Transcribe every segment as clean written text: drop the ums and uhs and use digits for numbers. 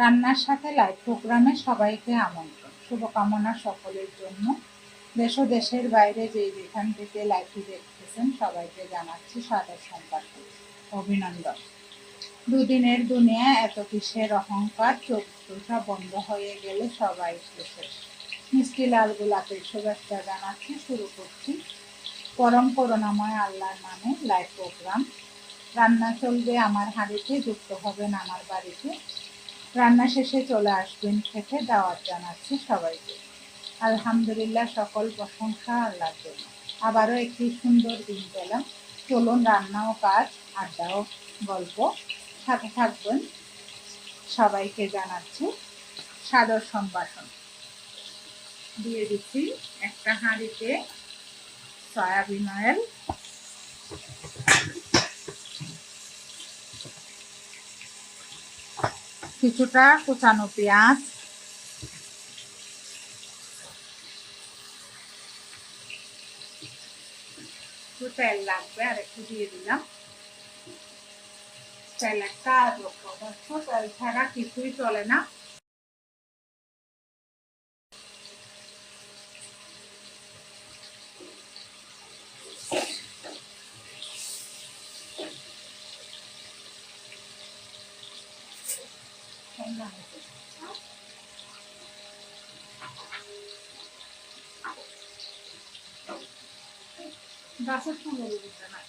রান্নার সাথে লাইভ প্রোগ্রামে সবাইকে আমন্ত্রণ। শুভকামনা সকলের জন্য। দেশ ও দেশের বাইরে যেখান থেকে লাইভটি দেখতেছেন সবাইকে জানাচ্ছি সাদর সম্পর্কে অভিনন্দন। দুদিনের দুনিয়া এত কিসের অহংকার, চোখটা বন্ধ হয়ে গেলে সবাই শেষ। মিষ্টি লাল গোলাপের শুভেচ্ছা জানাচ্ছি। শুরু করছি পরম করুণাময় আল্লাহর নামে লাইভ প্রোগ্রাম। রান্না চলবে আমার হাঁড়িতে, যুক্ত হবেন আমার বাড়িতে। রান্না শেষে চলে আসবেন খেতে, দাওয়াত জানাচ্ছি সবাইকে। আলহামদুলিল্লাহ, সকল প্রশংসা আল্লাহর জন্য। আবারও একটি সুন্দর দিন পেলাম। চলুন রান্না ও কাজ, আড্ডা ও গল্প, সাথে থাকবেন। সবাইকে জানাচ্ছি সাদর সম্ভাষণ। দিয়ে দিচ্ছি একটা হাঁড়িতে সয়াবিন অয়েল, কিছুটা কুচানো পেঁয়াজ, একটু তেল লাগবে আর একটু দিয়ে দিলাম। তেল একটা তেল ছাড়া কিছুই চলে না। গাছের ফুলের দিতে হয়।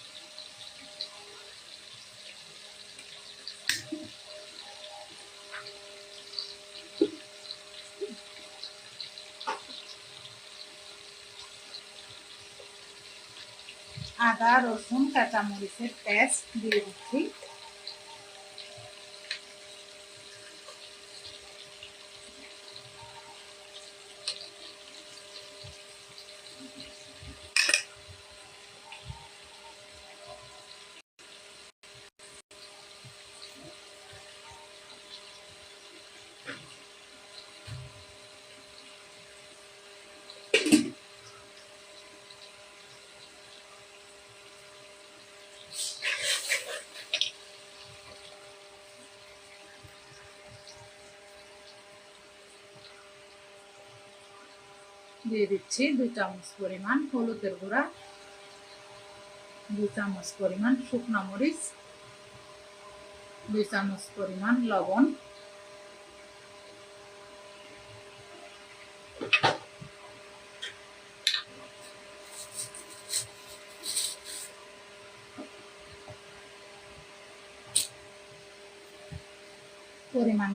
আদা রসুন কাঁচামরিচের পেস্ট দিয়ে দিচ্ছি। দিয়ে দিচ্ছি 2 চামচ পরিমাণ হলুদের গুঁড়া, 2 চামচ পরিমাণ শুকনো মরিচ, 2 চামচ পরিমাণ লবণ, পরিমাণ